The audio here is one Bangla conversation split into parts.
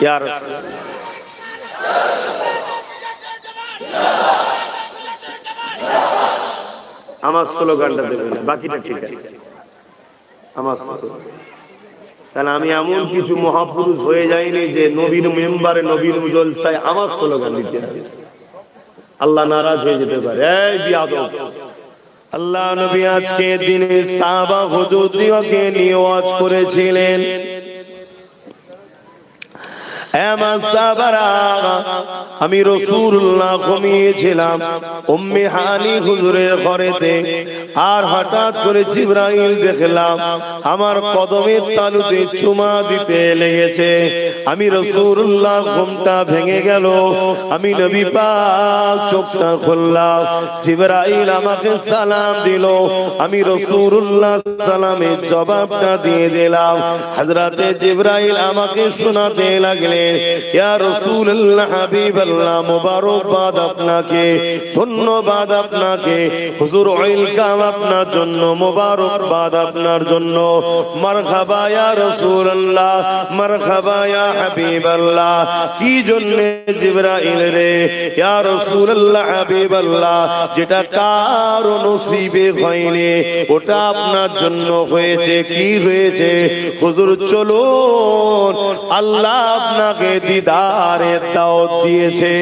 ইয়া রাসূল, আমার স্লোগানটা দেবেন, বাকিটা ঠিক আছে। আমার স্লোগান, কারণ আমি এমন কিছু মহাপুরুষ হয়ে যায়নি যে নবীর মেম্বারে, নবীর জলসায় আমার স্লোগান দিতে হবে, আল্লাহ নারাজ হয়ে যেতে পারে। এই বিয়াদব, আল্লাহ নবী আজকে দিনে সাহাবা হুজুরদিওকে নিয়ে ওয়াজ করেছিলেন। আমি রাসূলুল্লাহ ঘুমিয়েছিলাম উম্মে হানি হুজুরের ঘরেতে, আর হঠাৎ করে জিবরাইল দেখলাম আমার কদমের তালুতে চুমা দিতে লেগেছে। আমি রাসূলুল্লাহ ঘুমটা ভেঙে গেল, আমি নবী পাক চোখটা খুললাম, জিবরাইল আমাকে সালাম দিল, আমি রাসূলুল্লাহ সালামের জবাবটা দিয়ে দিলাম। হযরতে জিবরাইল আমাকে শোনাতে লাগলেন, ইয়া রাসূলুল্লাহ হাবিবাল্লাহ, মোবারকবাদ আপনাকে, ধন্যবাদ আপনাকে, হুজুর ওয়েলকাম আপনার জন্য, মোবারকবাদ আপনার জন্য, মারহাবা ইয়া রাসূলুল্লাহ, মারহাবা ইয়া হাবিবাল্লাহ। কি জন্য জিবরাইল রে? ইয়া রাসূলুল্লাহ হাবিবাল্লাহ, যেটা কারো নসিবে হয়নি ওটা আপনার জন্য হয়েছে। কি হয়েছে? হুজুর চলুন, আল্লাহ আপনাকে দিদারের দাওয়াত দিয়েছে।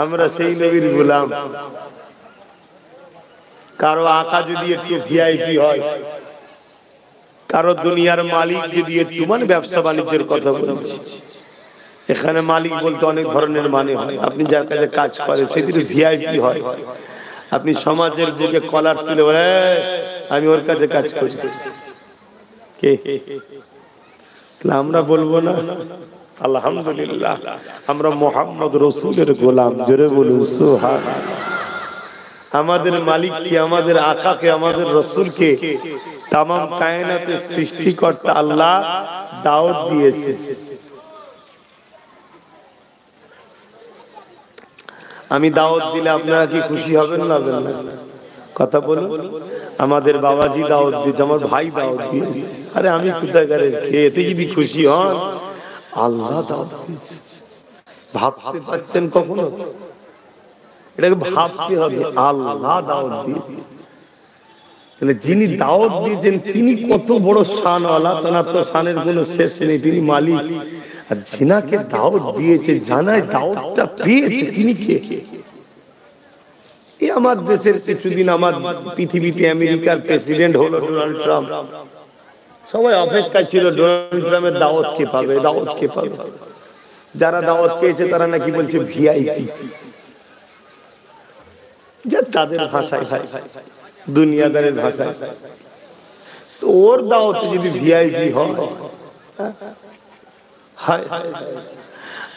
আমরা সেই নবীর গোলাম। কারো আকা যদি একটু ভিআইপি হয়, কারো দুনিয়ার মালিক যদি একটু, মানে ব্যবসা বাণিজ্যের কথা বলছি, এখানে মালিক বলতে অনেক ধরনের মানে হয়। আপনি যার কাছে কাজ করেন সেদিকে ভিআইপি হয়। আপনি সমাজের বুকে কলার তুলে বলে আমি ওর কাছে কাজ করি, কে? আমরা বলবো না আলহামদুলিল্লাহ আমরা মুহাম্মদ রাসূলের গোলাম। জোরে বলুন সুবহানাল্লাহ। আমাদের মালিক কি? আমাদের আকাকে, আমাদের রাসূলকে তাম কায়নাতের সৃষ্টিকর্তা আল্লাহ দাওয়াত দিয়েছে। আমি দাওয়াত দিলে আপনারা কি খুশি হবেন না? কথা বলুন। আমাদের বাবাজি দাওয়াত দিয়েছে, আমার ভাই দাওয়াত দিয়েছে, আরে আমি কোথাকারের খেতে যদি খুশি হন, আল্লাহ দাওয়াত দিয়েছে। ভাবতে পারছেন কখনো? এটাকে ভাবতে হবে, আল্লাহ দাওয়াত দিয়েছে। তাহলে যিনি দাওয়াত দিয়েছেন তিনি কত বড় শানওয়ালা, তার তো শানের কোনো শেষ নেই, তিনি মালিক। আর যিনাকে দাওয়াত দিয়েছে, জানায় দাওয়াতটা পেয়েছে, তিনি কে? এই আমার দেশের কিছুদিন, আমার পৃথিবীতে আমেরিকার প্রেসিডেন্ট হলো ডোনাল্ড ট্রাম্প। সবাই অপেক্ষায় ছিল ডোনাল্ড ট্রাম্পের দাওয়াত কে পাবে, দাওয়াত কে পাবে। যারা দাওয়াত পেয়েছে তারা নাকি বলছে ভিআইপি, যা তাদের ভাষায়, দুনিয়াদারের ভাষায়। তো ওর দাওয়াত যদি ভিআইপি হয়, হায়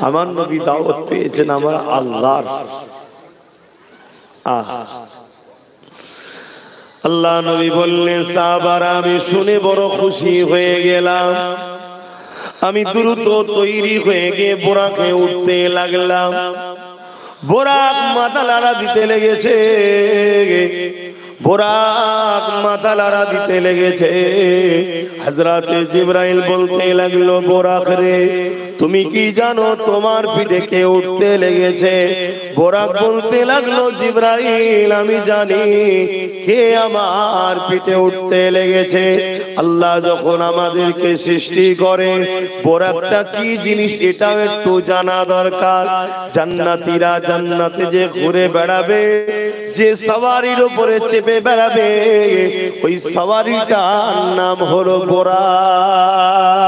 আমার নবী দাওয়াত পেয়েছেন আমার আল্লাহর। আল্লাহ নবী বললেন, সাহাবারা আমি শুনে বড় খুশি হয়ে গেলাম। আমি দ্রুত তৈরি হয়ে গিয়ে বোরাকে উঠতে লাগলাম। বোরাক মাথা লাড়া দিতে লেগেছে, বোরাক মাথা লাড়া দিতে লেগেছে। হযরতে জিবরাইল বলতে লাগলো, বোরাক রে তুমি কি জানো তোমার পিঠে কে উঠতে লেগেছে? বোরাক বলতে লাগলো, জিবরাইল আমি জানি কে আমার পিঠে উঠতে লেগেছে। আল্লাহ যখন আমাদেরকে সৃষ্টি করে, বোরাকটা কি জিনিস এটাও একটু জানা দরকার। জান্নাতীরা জান্নাতে যে ঘুরে বেড়াবে, যে সওয়ারির উপরে চেপে বেড়াবে, ওই সওয়ারিটার নাম হলো বোরাক।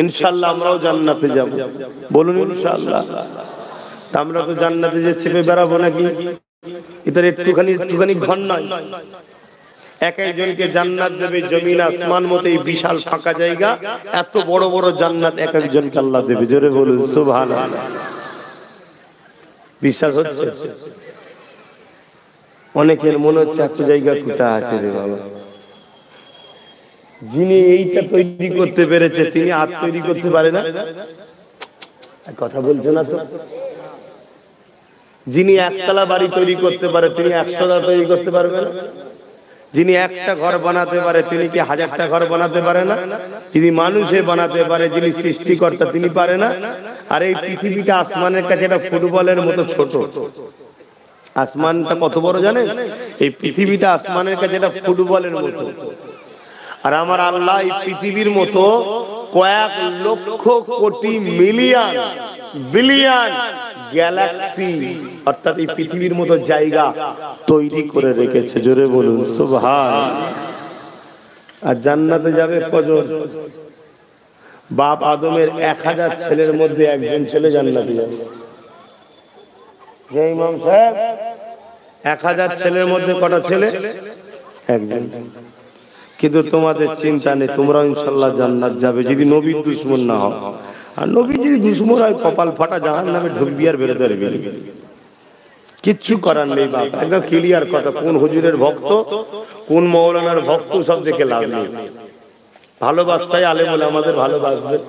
ইনশাআল্লাহ আমরাও জান্নাতে যাব, বলুন ইনশাআল্লাহ। আমরা তো জান্নাতে যে চেপে বেড়াবো নাকি? এটার একটুখানি ঘর নয়। এক একজনকে জান্নাত দেবে জমিন আসমান মতো এই বিশাল ফাঁকা জায়গা, এত বড় বড় জান্নাত এক একজনকে আল্লাহ দেবে। জোরে বলুন সুবহানাল্লাহ। বিশ্বাস হচ্ছে? অনেকের মনে হচ্ছে এত জায়গা কোথায় আছে রে বাবা। যিনি এইটা তৈরি করতে পেরেছে তিনি আর তৈরি করতে পারে না? কথা বলছে না তো। যিনি একতলা বাড়ি তৈরি করতে পারে তিনি 100টা তৈরি করতে পারবে না? যিনি একটা ঘর বানাতে পারে তিনি কি 1000টা ঘর বানাতে পারে না? যিনি মানুষে বানাতে পারে, যিনি সৃষ্টিকর্তা তিনি পারে না? আর এই পৃথিবীটা আসমানের কাছে একটা ফুটবলের মতো ছোট। আসমানটা কত বড় জানেন? এই পৃথিবীটা আসমানের কাছে একটা ফুটবলের মতো। আর আমার আল্লাহ এই পৃথিবীর মতো কয়েক lakh crore million billion Galaxy অর্থাৎ এই পৃথিবীর মতো জায়গা তৈরি করে রেখেছে। জোরে বলুন সুবহান। আর জান্নাতে যাবে কজন? বাপ আদমের 1000 ছেলের মধ্যে একজন ছেলে জান্নাতে যাবে। যে ইমাম সাহেব 1000 ছেলের মধ্যে কটা ছেলে? একজন। কিন্তু তোমাদের চিন্তা নেই, তোমরা ইনশাআল্লাহ জান্নাত যাবে যদি নবীর দুশমন না হও। আর নবী যদি দুশমন হয় কপাল ফাটা, জাহান্নামে ঢুকবি আর বেরোতে পারবি না। কিচ্ছু করার নেই বাপ, একদম ক্লিয়ার কথা। কোন হুজুরের ভক্ত কোন মৌলানার ভক্ত সব দেখে লাভ নেই। ভালোবাসতাই আলেম বলে আমাদের ভালোবাসবেন,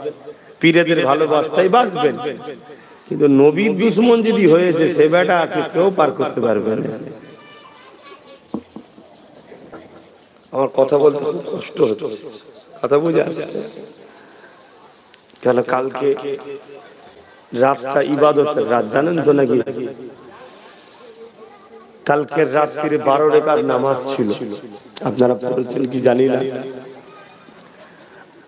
পীরেদের ভালোবাসতাই বাসবেন, কিন্তু নবীর দুশমন যদি হয়েছে সে বেটা কেউ পার করতে পারবে না। আমার কথা বলতে খুব কষ্ট হচ্ছে, কথা বুঝে আসছে? কেন কালকে রাতটা ইবাদতের রাত, জানেন তো নাকি? কালকের রাত্রিরে 12 রাকাত নামাজ ছিল, আপনারা পড়েছেন কি জানি না।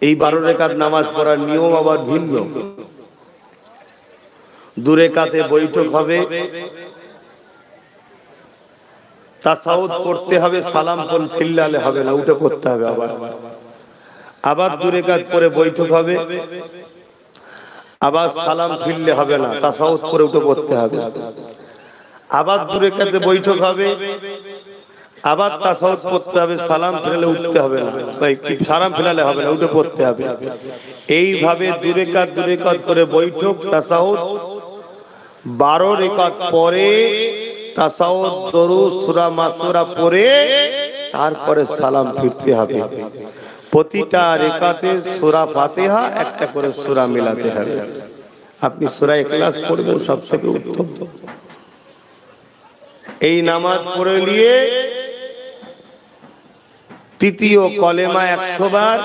এই 12 রাকাত নামাজ পড়ার নিয়ম আবার ভিন্ন। 2 রাকাতে বৈঠক হবে, তাসাউদ পড়তে হবে, সালাম ফিল্লালে হবে না, উঠে পড়তে হবে। আবার 2 রাকাত পরে বৈঠক হবে, আবার সালাম ফিরলে হবে না, তাসাউদ পরে উঠে পড়তে হবে। আবার 2 রাকাতে বৈঠক হবে, আবার তাসাউদ পড়তে হবে, সালাম ফিরলে উঠতে হবে না, সালাম ফিরালে হবে না, উঠে পড়তে হবে। এইভাবে 2 রাকাত করে বৈঠক, তাসাউদ, 12 রাকাত পরে তাসাউদ, দরুদ, সূরা মাসুরা পড়ে তারপরে সালাম ফিরতে হবে। প্রতিটা রাকাতে সূরা ফাতিহা একটা করে সূরা মিলাতে হবে। আপনি সূরা ইখলাস পড়বেন, সবথেকে উত্তম। এই নামাজ পড়ে নিয়ে তৃতীয় কলেমা 100 বার,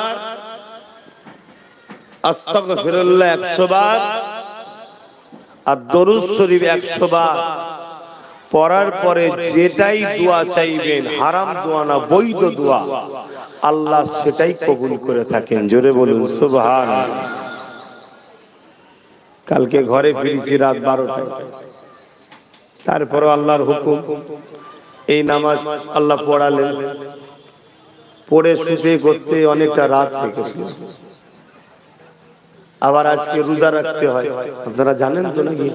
আস্তাগফিরুল্লাহ 100 বার, আর দরুদ শরীফ 100 বার পড়ার পরে যেটাই দোয়া চাইবেন, হারাম দোয়া না, বৈধ দোয়া, আল্লাহ সেটাই কবুল করে থাকেন। জোরে বলুন সুবহানাল্লাহ। কালকে ঘরে ফিরেছি রাত 12টায়, তারপরে আল্লাহর হুকুম এই নামাজ আল্লাহ পড়ালেন, পড়ে শুতে করতে অনেকটা রাত হয়ে গেছিল। আবার আজকে রোজা রাখতে হয়, আপনারা জানেন তো নাকি?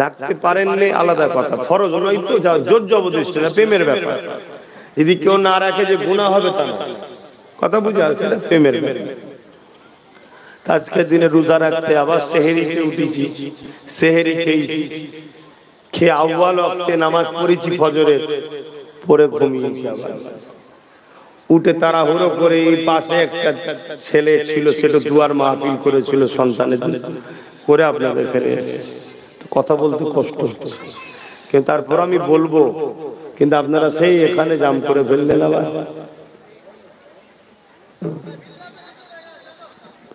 রাখতে পারেননি আলাদা কথা, ফরজ নয় তো, জোর জবরদস্তি না, প্রেমের ব্যাপার। যদি কেউ না রাখে যে গুনাহ হবে তা না, কথা বুঝে আসছে? প্রেমের ব্যাপার। আজকের দিনে রোজা রাখতে আবার সেহরিতে উঠেছি, সেহরি খেয়েছি, খেয়ে আউয়াল ওয়াক্তে নামাজ পড়েছি ফজরের, পরে ঘুমিয়েছি। আবার উঠে তাড়াহুড়ো করে এই পাশে একটা ছেলে ছিল, সেটা দুয়ার মাহফিল করেছিল সন্তানের করে আপনাদের এখানে এসেছে। কথা বলতে কষ্ট হচ্ছে, কিন্তু তারপর আমি বলবো, কিন্তু আপনারা সেই এখানে জাম করে ফেললেন। আবার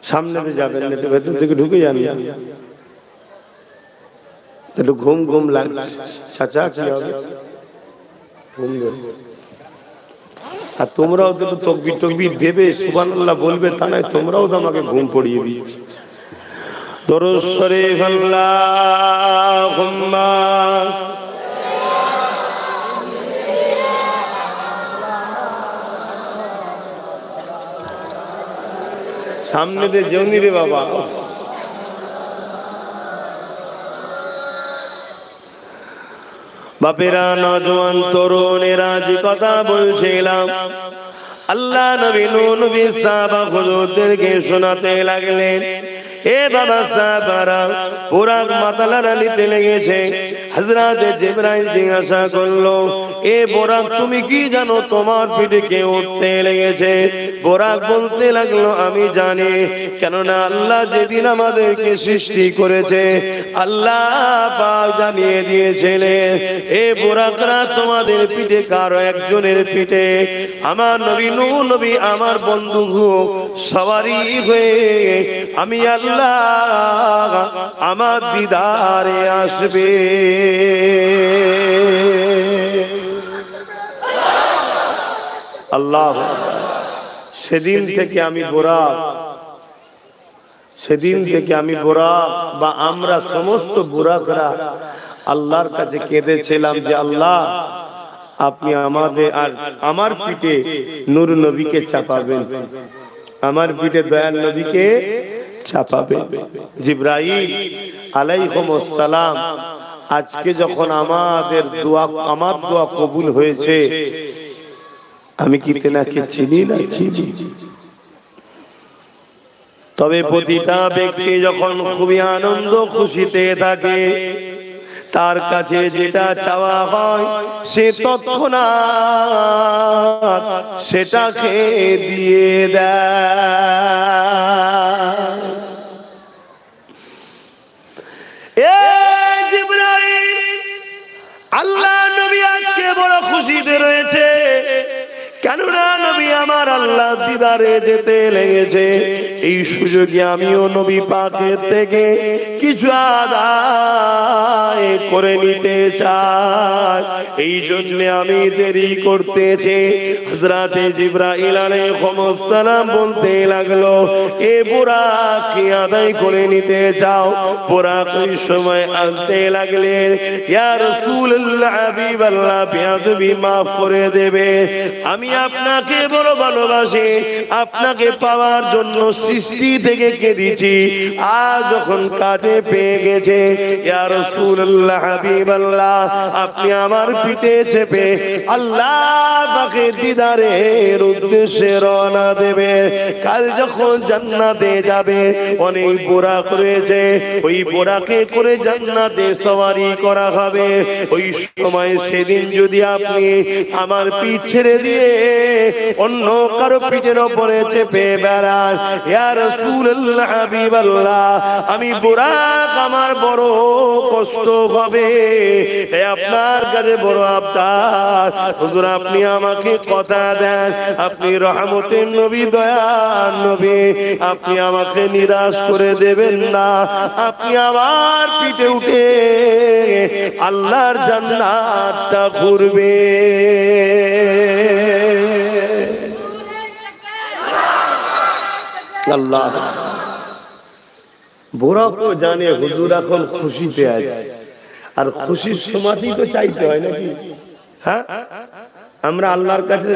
সামনে যাবেন না, ভেতর দিকে ঢুকে যান, একটু ঘুম ঘুম লাগছে। চাচা কি হবে? আর তোমরাও তো তকবির টকবির দেবে, সুবহানাল্লাহ বলবে, তা নয় তোমরাও তো আমাকে ঘুম পড়িয়ে দিচ্ছ। দরুদ শরীফ আল্লাহুম্মা সামনে দিয়ে যেওনি রে বাবা। বাপেরা, নজওয়ান তরুণেরা যে কথা বলছিলাম, আল্লাহ নবী নূহ নবী সাহাবা হুজুরদেরকে শোনাতে লাগলেন। এ বাবা সাহাবারা পুরা মাতালারা নিতে লেগেছে। হযরত জিবরাইল জিজ্ঞাসা করলো, এ বোরাক তুমি কি জানো তোমার পিঠে কে উঠতে লেগেছে? বোরাক বলতে লাগলো, আমি জানি, কেননা আল্লাহ যেদিন আমাদেরকে সৃষ্টি করেছে আল্লাহ পাক জানিয়ে দিয়েছিলেন, এ বোরাকরা তোমাদের পিঠে কারো একজনের পিঠে আমার নবী নূহ নবী আমার বন্ধু সওয়ারি হয়ে আমি আল্লাহ আমার দিদারে আসবে। আল্লাহ, সেদিন থেকে আমি বোরাক, সেদিন থেকে আমি বোরাক বা আমরা সমস্ত বোরাকরা আল্লাহর কাছে কেঁদেছিলাম যে আল্লাহ আপনি আমাদের আর আমার পিঠে নূর নবীকে চাপাবেন, আমার পিঠে দয়াল নবীকে চাপাবেন। জিবরাইল আলাইহিস সালাম আজকে যখন আমাদের দোয়া, আমার দোয়া কবুল হয়েছে, আমি কি তেনাকে চিনি না? চিনি। তবে প্রতিটা ব্যক্তি যখন খুবই আনন্দ খুশিতে থাকে তার কাছে যেটা চাওয়া হয় সে তৎক্ষণাৎ সেটাকে দিয়ে দেয়। এ জিবরাইল, আল্লাহ নবী আজকে বড় খুশিতে রয়েছে, কেননা নবী আমার আল্লাহ দিদারে যেতে লেগেছে। এই সুযোগে আমিও নবী পাকের থেকে কিছু আদায় করে নিতে চাই, এই জন্য আমি দেরি করতেছি। হযরতে জিবরাইল আলাইহিস সালাম বলতে লাগলো, এ বুরাক কি আদায় করে নিতে চাও? বুরাক ওই সময় আনতে লাগলেন, ইয়া রাসূলুল্লাহ হাবিবাল্লাহ বেয়াদবি maaf করে দেবে, আমি আপনাকে বড় ভালোবাসি, আপনাকে পাওয়ার জন্য সৃষ্টি থেকে কেঁদেছি, আজ যখন কাজে পেয়ে গেছে ইয়া রাসূলুল্লাহ হাবিবাল্লাহ আপনি আমার পিঠে চেপে আল্লাহ পাকের দিদারের উদ্দেশ্যে রওনা দেবে। কাল যখন জান্নাতে যাবে অনেক বুরাক রয়েছে, ওই বুরাকে করে জান্নাতে সওয়ারি করা হবে। ওই সময় সেদিন যদি আপনি আমার পিঠ ছেড়ে দিয়ে অন্য কারো পিঠের উপরে চেপে বেড়ান, ইয়া রাসূলুল্লাহ হাবিবাল্লাহ আমি বুরাক আমার বড় কষ্ট হবে। আপনার কাছে বড় আবদার, হুজুর আপনি আমাকে কথা দেন, আপনি রহমতের নবী, দয়ার নবী, আপনি আমাকে নিরাশ করে দেবেন না, আপনি আমার পিঠে উঠে আল্লাহর জান্নাতটা ঘুরবে। আল্লাহ বুরাকও জানে হুজুর এখন খুশিতে আছে, আর খুশির সময়ই তো চাইতে হয় নাকি? হ্যাঁ, আমরা আল্লাহর কাছে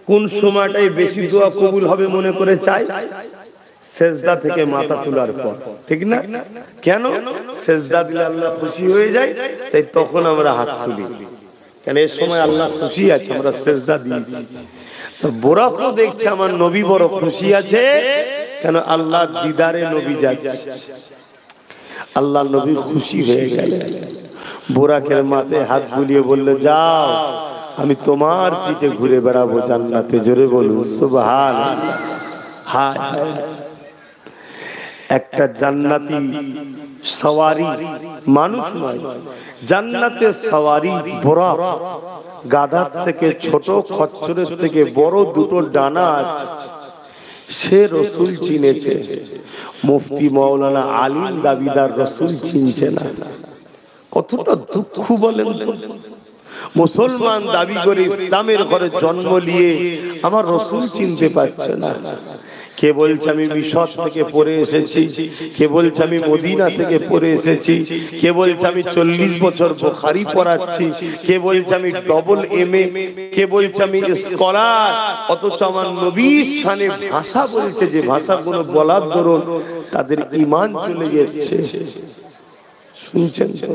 কোন সময়টাই বেশি দোয়া কবুল হবে মনে করে চাই? সেজদা থেকে মাথা তোলার পর, ঠিক না? কেন? সেজদা দিলে আল্লাহ খুশি হয়ে যায়, তাই তখন আমরা হাত তুলি, কেন এই সময় আল্লাহ খুশি আছে, আমরা সেজদা দিয়েছি। তো বুরাকও দেখছে আমার নবী বড় খুশি আছে, কেন আল্লাহ দিদারে নবী যাচ্ছে। আল্লাহ নবী খুশি হয়ে গেলেন, বুরাকের মাথায় হাত বুলিয়ে বলল, যাও আমি তোমার পিঠে ঘুরে বেড়াবো জান্নাতে। জোরে বলুন সুবহানাল্লাহ। হায় একটা জান্নাতি সওয়ারি, মানুষ নয়, জান্নাতের সওয়ারি বুরাক, গাধার থেকে ছোট, খচ্চরের থেকে বড় দুটো ডানা আছে, সে রসুল চিনেছে। মুফতি মাওলানা আলিম দাবিদার রসুল চিনছে না, কতটা দুঃখ বলেন তো। মুসলমান দাবি করে ইসলামের ঘরে জন্ম নিয়ে আমার রসুল চিনতে পারছে না। কে বলছে আমি মিশর থেকে পড়ে এসেছি, কে বলছে আমি মদিনা থেকে পড়ে এসেছি, কে বলছে আমি 40 বছর বুখারী পড়াচ্ছি, কে বলছে আমি ডবল MA, কে বলছে আমি স্কলার, অথচ আমার নবীর শানে ভাষা বলছে যে ভাষাগুলো বলার দরুন তাদের ঈমান চলে যাচ্ছে। শুনছেন তো?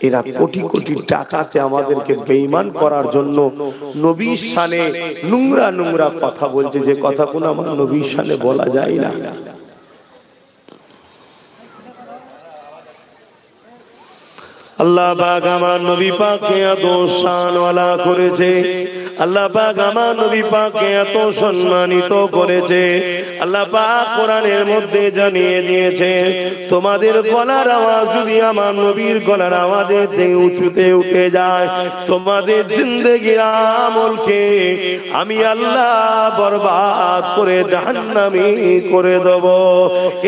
এরা কোটি কোটি টাকাতে আমাদেরকে বেঈমান করার জন্য নবীর শানে নোংরা নোংরা কথা বলছে, যে কথাগুলো আমার নবীর শানে বলা যায় না। আল্লাহ পাক আমার নবী পাককে এত শানওয়ালা করেছে, আল্লাহ পাক আমার নবী পাককে এত সম্মানিত করেছে। আল্লাহ পাক কোরআনের মধ্যে জানিয়ে দিয়েছে, তোমাদের গলার আওয়াজ যদি আমার নবীর গলার আওয়াজের থেকে উঁচুতে উঠে যায়, তোমাদের জিন্দেগির আমলকে আমি আল্লাহ বরবাদ করে জাহান্নামী করে দেব।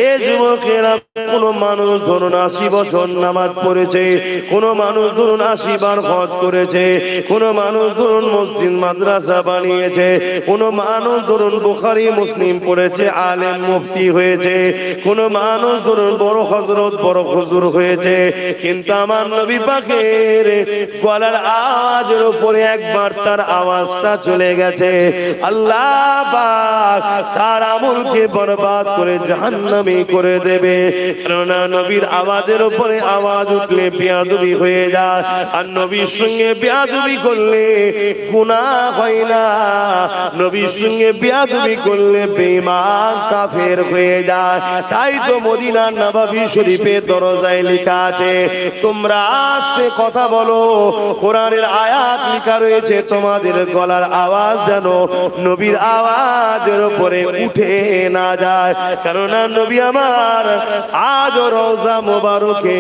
এ যুবকেরা, কোন মানুষ ধরুন 80 বছর নামাজ পড়েছে, কোন মানুষ ধরুন 80 বার হজ করেছে, কোন মানুষ ধরুন মসজিদ মাদ্রাসা বানিয়েছে, কোন মানুষ ধরুন বুখারী মুসলিম পড়েছে, আলেম মুফতি হয়েছে, কোন মানুষ ধরুন বড় হযরত বড় হুজুর হয়েছে, কিন্তু আমার নবী পাকের গলার আওয়াজের উপরে একবার তার আওয়াজটা চলে গেছে, আল্লাহ পাক তার আমলকে বরবাদ করে জাহান্নামী করে দেবে। কারণ নবীর আওয়াজের উপরে আওয়াজ উঠলে বেয়াদবি হয়ে যায়, আর নবীর সঙ্গে বেয়াদবি করলে গুনাহ হয় না, নবীর সঙ্গে বেয়াদবি করলে বেঈমান কাফের হয়ে যায়। তাই তো মদিনার নববী শরীফে দরজায় লেখা আছে, তোমরা আস্তে কথা বলো, কোরআনের আয়াত লেখা রয়েছে, তোমাদের গলার আওয়াজ যেন নবীর আওয়াজের উপরে উঠে না যায়। কারণ নবী আমার আজ রওজা মোবারকে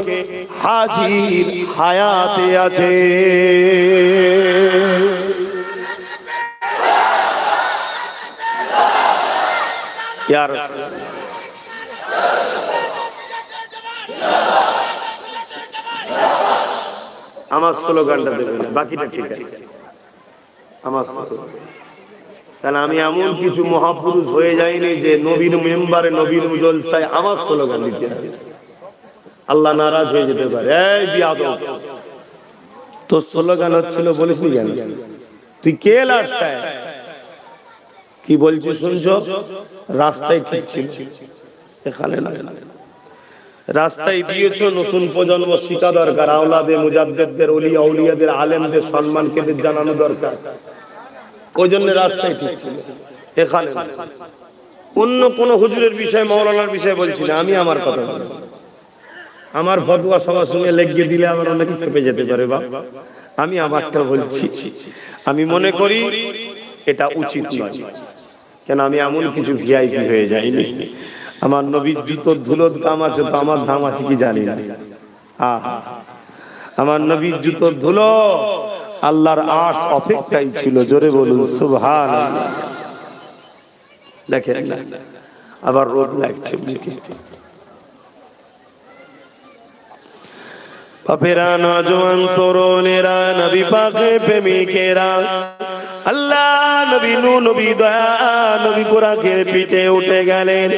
হাজির হায়াতে আছে। ইয়া রাসূলুল্লাহ, আমার স্লোগানটা দেবেন না, বাকিটা ঠিক আছে। আমার কারণ আমি এমন কিছু মহাপুরুষ হয়ে যায়নি যে নবীর মেম্বারে নবীর জলসায় আমার স্লোগান দিতে হবে, আল্লাহ নারাজ হয়ে যেতে পারে। এই বিয়াদব, তোর স্লোগান হচ্ছিল বলিসনি কেন? তুই কে লাড়ছায় কি বলছিস শুনছো? রাস্তায় ঠিক ছিল, এখানে না। রাস্তায় দিয়েছো, নতুন প্রজন্ম শিখা দরকার, আওলাদে মুজাদ্দিদদের, ওলিয়া আউলিয়াদের, আলেমদের সম্মানকে জানানো দরকার। ওই জন্য রাস্তায় ঠিক ছিল, এখানে না। অন্য কোন হুজুরের বিষয়, মাওলানার বিষয় বলছি না, আমি আমার কথা বলছি। আমার ফতোয়া সবার সঙ্গে লেগে দিলে আমার অনেকে খেপে যেতে পারে, বাবা আমি আমারটা বলছি। আমি মনে করি এটা উচিত নয়, কেন আমি এমন কিছু ভিআইপি হয়ে যাইনি। আমার নবীর জুতোর ধুলোর দাম আছে তো আমার দাম আছে কি জানি না। আমার নবীর জুতোর ধুলো আল্লাহর আরশ অপেক্ষায় ছিল, জোরে বলুন সুবহানাল্লাহ। দেখেন না, আবার রোদ লাগছে মুখে। বাপেরা, নওজোয়ান তরুণেরা, নবী পাকের প্রেমিকেরা, আল্লাহ নবী নূহ নবী দয়া নবী বুরাকের পিঠে উঠে গেলেন।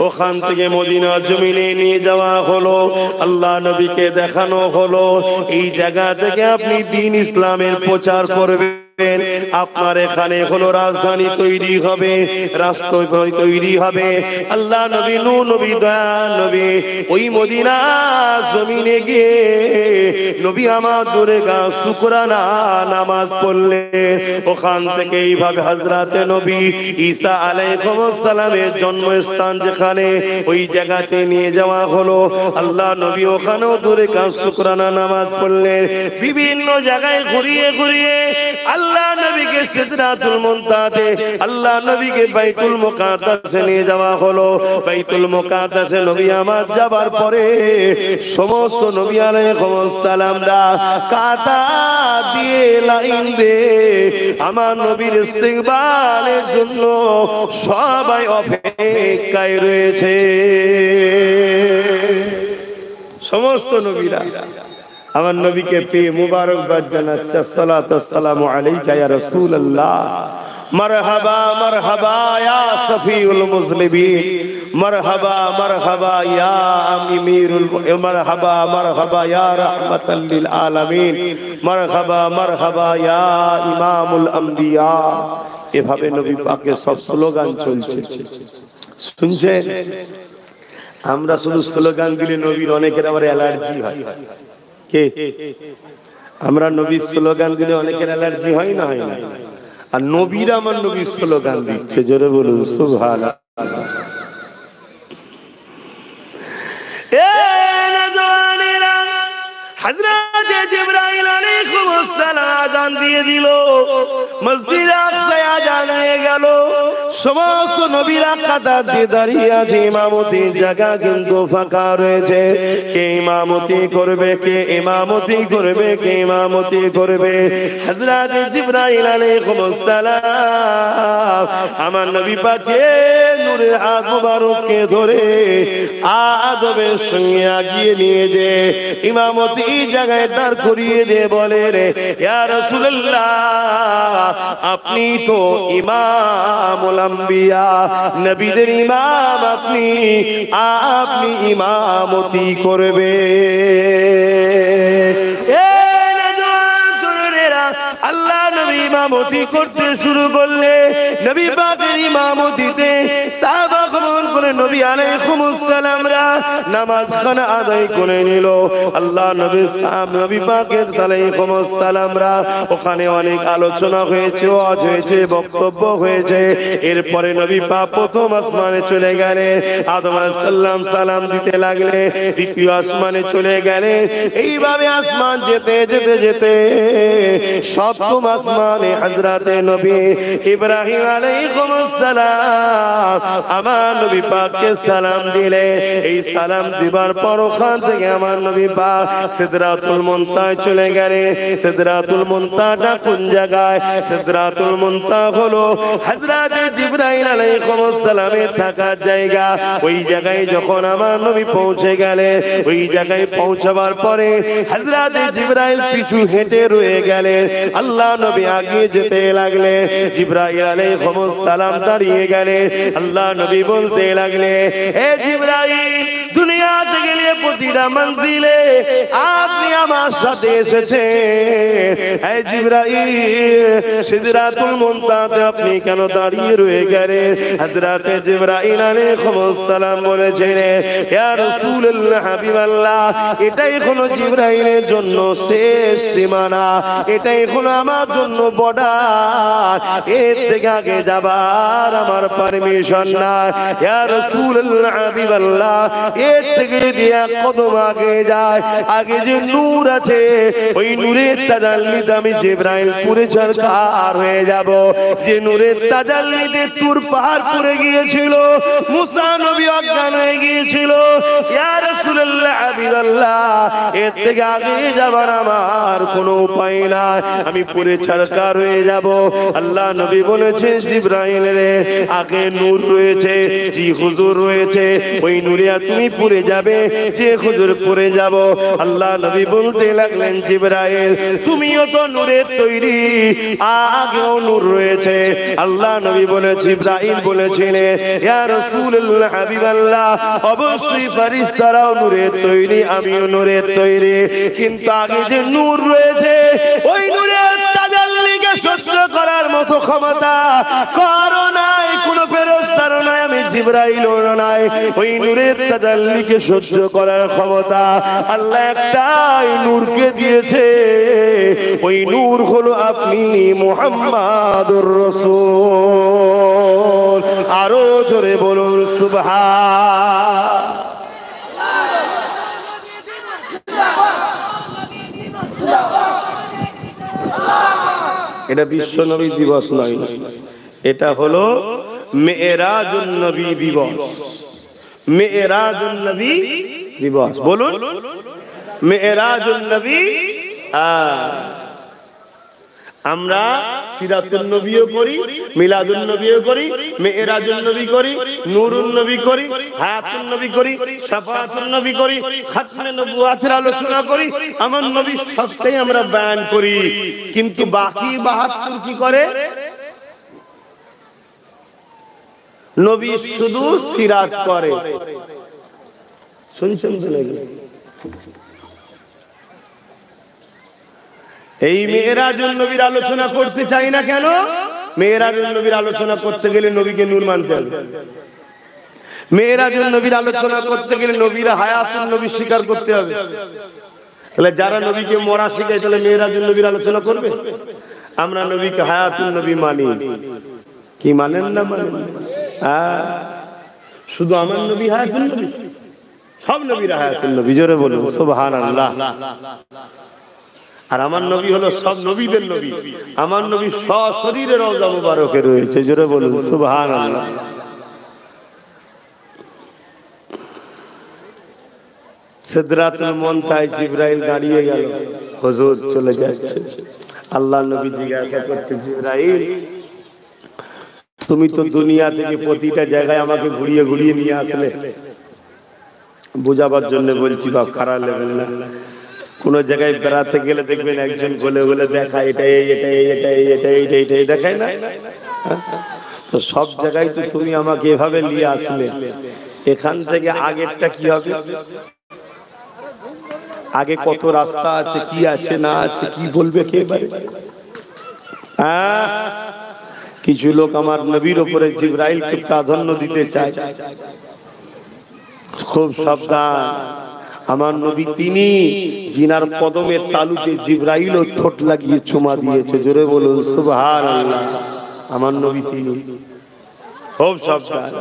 ওখান থেকে মদিনা জমিনে নিয়ে যাওয়া হলো, আল্লাহ নবীকে দেখানো হলো, এই জায়গা থেকে আপনি দ্বীন ইসলামের প্রচার করবেন, আপনার এখানে হলো রাজধানী তৈরি হবে, রাষ্ট্র তৈরি হবে। আল্লাহ নবী নূহ নবী দয়া নবী ওই মদিনা জমিনে গিয়ে নবী আমার দুরেগা শুকরানা নামাজ পড়লেন। ওখান থেকে এইভাবে হযরতে নবী ঈসা আলাইহিস সালামের জন্মস্থান যেখানে, ওই জায়গাতে নিয়ে যাওয়া হলো। আল্লাহ নবী ওখানেও দুরেগা শুকরানা নামাজ পড়লেন। বিভিন্ন জায়গায় ঘুরিয়ে ঘুরিয়ে আল্লাহ নবীকে সিদরাতুল মুনতাহাতে, আল্লাহ নবীকে বাইতুল মুকাদ্দাসে নিয়ে যাওয়া হলো। বাইতুল মুকাদ্দাসে নবী আমার যাবার পরে সমস্ত নবী আলাইহিস সালামরা কাতা দিয়ে লাইন দিয়ে আমার নবীর ইস্তিকবালের জন্য সবাই অপেক্ষায় রয়েছে। সমস্ত নবীরা আমার নবীকে পেয়ে মুবারকবাদ জানাচ্ছে, আসসালাতু ওয়াসসালামু আলাইকা ইয়া রাসূলুল্লাহ, মারহাবা মারহাবা ইয়া সফিউল মুসলিমিন, মারহাবা মারহাবা ইয়া আমিরুল, মারহাবা মারহাবা ইয়া রাহমাতাল লিল আলামিন, মারহাবা মারহাবা ইয়া ইমামুল আম্বিয়া। এভাবে নবী পাকের সব স্লোগান চলছে, শুনছেন? আমরা শুধু স্লোগান দিলে নবীর অনেকের আবার অ্যালার্জি হয়। কে? আমরা নবীর স্লোগান দিলে অনেকের অ্যালার্জি হয় না? হয় না? আর নবীরা আমার নবীর স্লোগান দিচ্ছে, জোরে বলুন সুবহানাল্লাহ। হযরত জিবরাইল আলাইহিস সালাম আযান দিয়ে দিল, মসজিদে আকসায় আযান হয়ে গেল। সমস্ত নবীরা কাতার দিয়ে দাঁড়িয়ে আছে, ইমামতির জায়গা কিন্তু ফাঁকা রয়েছে। কে ইমামতি করবে, কে ইমামতি করবে, কে ইমামতি করবে? হযরত জিবরাইল আলাইহিস সালাম আমার নবী পাকের নূরের হাত মুবারককে ধরে আদবের সঙ্গে আগিয়ে নিয়ে যে ইমামতি জায়গায় দাঁড় করিয়ে দিয়ে বলে, রে ইয়া রাসূলুল্লাহ, আপনি তো ইমামুল আম্বিয়া, নবীদের ইমাম আপনি, আপনি ইমামতি করবে। আল্লাহ নবী ইমামতি করতে শুরু করলে, নবী পাকের ইমামতিতে সাহাবা গমন করে নবী আলাইহিস সালামরা নামাজখানা আদায় করে নিল। আল্লাহ নবী নবী পাকের আলাইহিস সালামরা ওখানে অনেক আলোচনা হয়েছে, ওয়াজ হয়েছে, বক্তব্য হয়েছে। এরপরে নবী পাক প্রথম আসমানে চলে গেলেন, আদম আলাইহিস সালাম সালাম দিতে লাগলেন, দ্বিতীয় আসমানে চলে গেলেন। এইভাবে আসমান যেতে যেতে যেতে সপ্তম আসমানে হযরতে নবী ইব্রাহিম আলাইহিস সালাম আমার নবী পাককে সালাম দিলেন। এই সালাম দিবার পর ওখান থেকে আমার নবী পাক সিদরাতুল মুনতাহায় চলে গেলেন। সিদরাতুল মুনতাহাটা কোন জায়গায়? সিদরাতুল মুনতাহা হলো হযরতে জিবরাইল আলাইহিস সালামের থাকার জায়গা। ওই জায়গায় যখন আমার নবী পৌঁছে গেলেন, ওই জায়গায় পৌঁছাবার পরে হযরতে জিবরাইল পিছু হেঁটে রয়ে গেলেন। আল্লাহ নবী আগে যেতে লাগলে, জিবরাইল আলাইহিস সালাম দাঁড়িয়ে গেলেন। আল্লাহ নবী বলতে লাগলে, হে জিবরাইল, দুনিয়া থেকে নিয়ে প্রতিটা মঞ্জিলে আপনি আমার সাথে এসেছেন। হে জিবরাইল, সিদরাতুল মুনতাহাতে আপনি কেন দাঁড়িয়ে রয়ে গেলেন? হযরতে জিবরাইল আলাইহিস সালাম বলেছেন, ইয়া রাসূলুল্লাহ, হাবিবাল্লাহ, এটাই হলো জিবরাইলের জন্য শেষ সীমানা, এটাই হলো আমার জন্য বর্ডার, এর থেকে আগে যাবার আমার পারমিশন নাই। ইয়া রাসূলুল্লাহ, হাবিবাল্লাহ, এর থেকে যদি এক কদম আগে যায়, আগে যে নূর আছে, ওই নূরের তাজাল্লিতে আমি জিবরাইল পুরে সরকার হয়ে যাব। যে নূরের তাজাল্লিতে তুর পাহাড় পুড়ে গিয়েছিল, মুসা নবী অজ্ঞান হয়ে গিয়েছিল। ইয়া রাসূলুল্লাহ, হাবিবাল্লাহ, এর থেকে আগে যাবার আমার কোনো উপায় নাই, আমি পুরে সরকার হয়ে যাব। আল্লাহ নবী বলেছেন, জিবরাইল রে, আগে নূর রয়েছে, জি হুজুর রয়েছে, ওই নূরে তুমি পুরে যাবে, যে হুজুর পুরে যাব। আল্লাহ নবী বলতে লাগলেন, জিবরাইল, তুমিও তো নূরের তৈরি, আগেও নূর রয়েছে। আল্লাহ নবী বলে, জিবরাইল বলেছিলেন, ইয়া রাসূলুল্লাহ, হাবিবাল্লাহ, অবশ্যই ফেরেশতারাও নূরের তৈরি, আমিও নূরের তৈরি, কিন্তু আগে যে নূর রয়েছে, ওই নূরের তাজাল্লিকে সহ্য করার মতো ক্ষমতা কারো নাই, কোনো ফেরেশতার নাই, আমি জিবরাইলও নাই। ওই নূরের তাজাল্লিকে সহ্য করার ক্ষমতা আল্লাহ একটাই নূরকে দিয়েছে, ওই নূর হলো আপনি মুহাম্মাদুর রাসূল। আরো জোরে বলুন সুবহান। এটা বিশ্ব নবী দিবস নয়, এটা হলো মেরাজুন নবী দিবস। মেরাজুন নবী দিবস, বলুন মেরাজুন নবী। আমরা সিরাতুন নবীও করি, মিলাদুন নবীও করি, মেরাজুন নবী করি, নূরুন নবী করি, হায়াতুন নবী করি, শাফাআতুন নবী করি, খাতমে নবুয়াতের আলোচনা করি, আমার নবী সবটাই আমরা বয়ান করি। কিন্তু বাকি 72 কি করে? নবী শুধু সিরাত করে। শুনছেন তো নাকি? এই মেরাজুন নবীর আলোচনা করতে চাই না কেন? মেরাজুন নবীর আলোচনা করতে গেলে নবীকে নূর মানতে হবে। মেরাজুন নবীর আলোচনা করতে গেলে নবীর হায়াতুন নবী স্বীকার করতে হবে। তাহলে যারা নবীকে মরা শিখায়, তাহলে মেরাজুন নবীর আলোচনা করবে? আমরা নবীকে হায়াতুন নবী মানি, কি মানেন না? মানেন? শুধু আমার নবী হায়াতুন নবী, সব নবীর হায়াতুন নবী, জোরে বলুন সুবহানাল্লাহ। আর আমার নবী হলো সব নবীদের নবী, আমার নবী সশরীরে রওজা মুবারকে রয়েছে, জোরে বলুন সুবহানাল্লাহ। সিদরাতুল মুনতাহায় জিবরাইল দাঁড়িয়ে গেল, হুজুর চলে যাচ্ছে। আল্লাহর নবী জিজ্ঞাসা করছে, জিবরাইল তুমি তো দুনিয়া থেকে প্রতিটা জায়গায় আমাকে ঘুরিয়ে ঘুরিয়ে নিয়ে আসলে, বুঝাবার জন্য বলছি, বাপ খারাপ লাগবে না। কোন জায়গায় বেড়াতে গেলে দেখবেন একজন গলে গলে দেখায়, এটাই এটাই এটাই এটাই এটাই এটাই দেখায় না? তো সব জায়গায় তো তুমি আমাকে এভাবে নিয়ে আসলে, এখান থেকে আগেরটা কি হবে? আগে কত রাস্তা আছে, কি আছে না আছে, কি বলবে কে পারে? কিছু লোক আমার নবীর উপরে জিবরাইলকে প্রাধান্য দিতে চায়। খুব সাবধান, আমার নবী তিনি জিনার কদমের তালুতে জিবরাইলও ঠোঁট লাগিয়ে চুমা দিয়েছে, জোরে বলুন সুবহানাল্লাহ। আমার নবী তিনি, খুব সাবধান।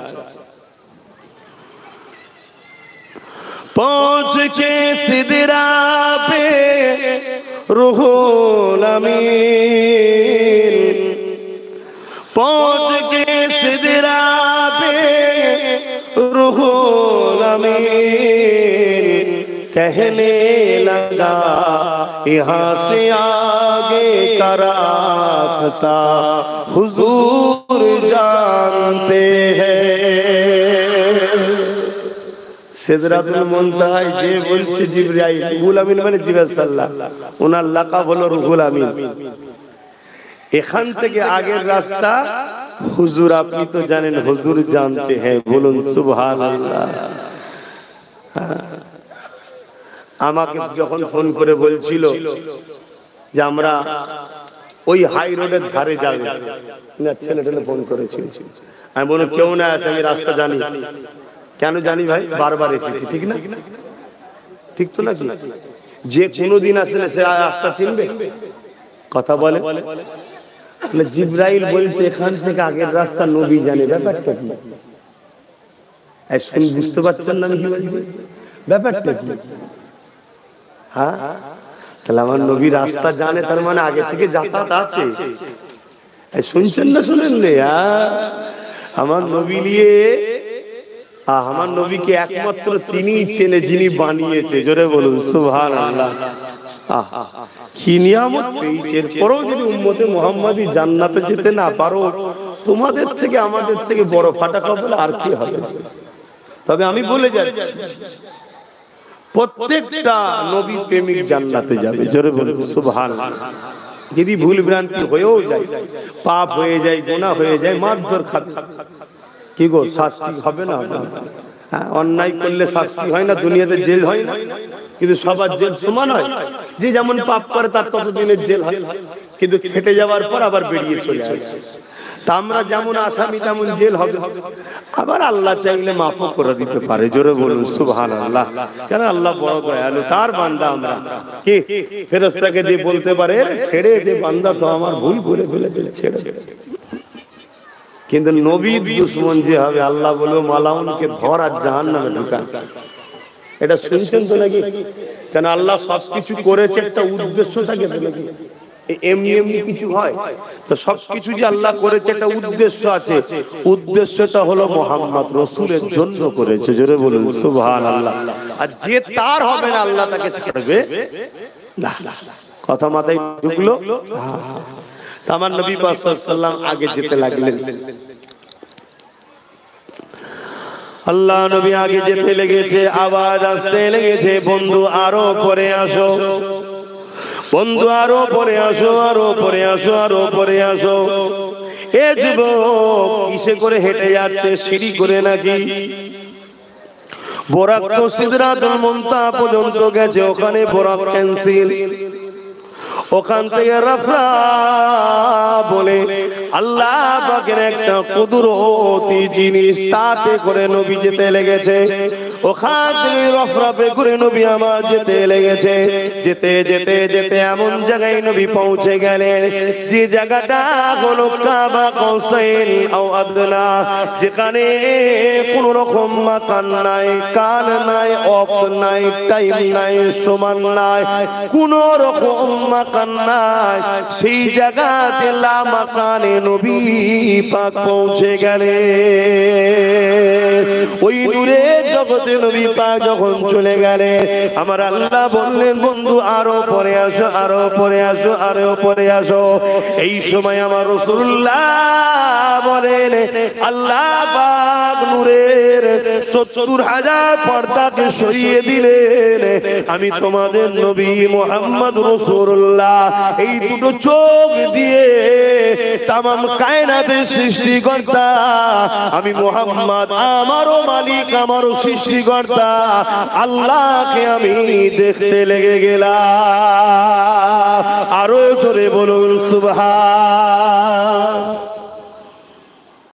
पहुंच के सिदरा पे रूहुल अमीन, पहुंच के सिदरा पे रूहुल अमीन, कहने लगा यहाँ से आगे का रास्ता हुजूर जानते हैं। সিদরাতুল মুনতাহায় যে বলছে জিবরাইল, রুহুল আমিন মানে জিবরাইল সাল্লাল্লাহ, ওনার লাকাব হলো রুহুল আমিন। এখান থেকে আগের রাস্তা হুজুর আপনি তো জানেন, হুজুর জানতে হ্যাঁ, বলুন সুবহানাল্লাহ। আমাকে যখন ফোন করে বলছিল যে আমরা ওই হাই রোডের ধারে যাবে, না ছেলেটা ফোন করেছিল, আমি বললাম কেউ না আছে, আমি রাস্তা জানি। কেন জানি ভাই? বারবার এসেছি, ঠিক না? ঠিক তো নাকি? যে কোনোদিন আসলে সে রাস্তা চিনবে? কথা বলে। জিবরাইল বলছে এখান থেকে আগের রাস্তা নবী জানে, ব্যাপারটা কি? শুন, বুঝতে পারছেন না আমি কি বলছি? ব্যাপারটা কি? হ্যাঁ, তাহলে আমার নবী রাস্তা জানে, তার মানে আগে থেকে যাতায়াত আছে। শুনছেন না শুনেন নে? আমার নবী নিয়ে, আমার নবীকে একমাত্র তিনিই চেনে যিনি বানিয়েছে, জোরে বলুন সুবহানাল্লাহ। কি নিয়ামত পেয়েছে। এরপরেও যদি উম্মতে মুহাম্মাদি জান্নাতে যেতে না পারো, তোমাদের থেকে আমাদের থেকে বড় ফাটা কপাল আর কি হবে? তবে আমি বলে যাচ্ছি, প্রত্যেকটা নবী প্রেমিক জান্নাতে যাবে, জোরে বলুন সুবহানাল্লাহ। যদি ভুল ভ্রান্তি হয়েও যায়, পাপ হয়ে যায়, গুনাহ হয়ে যায়, মারধর খাবে, কি গো শাস্তি হবে না? অন্যায় করলে শাস্তি হয় না, দুনিয়াতে জেল হয় না, কিন্তু সবার জেল সমান হয়। যে যেমন পাপ করে তার ততদিনের জেল হয়, কিন্তু খেটে যাওয়ার পর আবার বেরিয়ে চলে আসে। তা আমরা যেমন আসামি তেমন জেল হবে, আবার আল্লাহ চাইলে মাফও করে দিতে পারে, জোরে বলুন সুবহানাল্লাহ। কেন? আল্লাহ বড় দয়ালু, তার বান্দা আমরা। কি ফেরেশতাকে দিয়ে বলতে পারে ছেড়ে দে বান্দা, তো আমার ভুল করে ফেলেছে, ছেড়ে দে। কিন্তু নবীর দুশমন যে হবে, আল্লাহ বলবে মালাউনকে ধর আর জাহান্নামে ঢুকা। এটা শুনছেন তো নাকি? কেন আল্লাহ সবকিছু করেছে একটা উদ্দেশ্য থাকে তো নাকি? এমনি এমনি কিছু হয়? তো সবকিছু যে আল্লাহ করেছে একটা উদ্দেশ্য আছে, উদ্দেশ্যটা হলো মুহাম্মদ রাসূলের জন্য করেছে, জোরে বলুন সুবহানাল্লাহ। আর যে তার হবে না, আল্লাহ তাকে ছাড়বে না। কথা মাথায় ঢুকলো? আমার নবী পাক সাল্লাল্লাহু আলাইহি ওয়াসাল্লাম আগে যেতে লাগলেন। আল্লাহ নবী আগে যেতে লেগেছে, আওয়াজ আসতে লেগেছে, বন্ধু আরো পরে আসো, বন্ধু আরো পরে আসো, আরো পরে আসো, আরো পরে আসো। এ যুবক কিসে করে হেঁটে যাচ্ছে? সিঁড়ি করে নাকি? বোরাক তো সিদরাতুল মুনতাহা পর্যন্ত গেছে, ওখানে বোরাক ক্যান্সেল। ওখান থেকে রাফা বলে আল্লাহ পাকের একটা কুদরতি জিনিস, তাতে করে নবী যেতে লেগেছে। ওখান থেকে রফরফে করে নবী আমার যেতে লেগেছে। যেতে যেতে যেতে এমন জায়গায় নবী পৌঁছে গেলেন যে জায়গাটা হলো কাবা কৌসাইন আও আদনা, যেখানে কোন রকম মাকান নাই, কাল নাই, ওয়াক্ত নাই, টাইম নাই, সমান নাই, কোন রকম মাকান নাই। সেই জায়গাতে লা মাকানে নবী পাক পৌঁছে গেলেন। ওই নূরে জগতে নবী পাক যখন চলে গেলেন, আমার আল্লাহ বললেন বন্ধু আরো পরে আসো, আরো পরে আসো, আরো পরে আসো। এই সময় আমার রাসূলুল্লাহ বলেন আল্লাহ পাক নূরের ৭০,০০০ পর্দাকে সরিয়ে দিলেন। আমি তোমাদের নবী মুহাম্মদ রাসূলুল্লাহ এই দুটো চোখ দিয়ে তামাম কায়নাতের সৃষ্টিকর্তা আমি মুহাম্মদ, আমারও মালিক, আমারও সৃষ্টিকর্তা আল্লাহকে আমি দেখতে লেগে গেলাম। আরো জোরে বলুন সুবহান।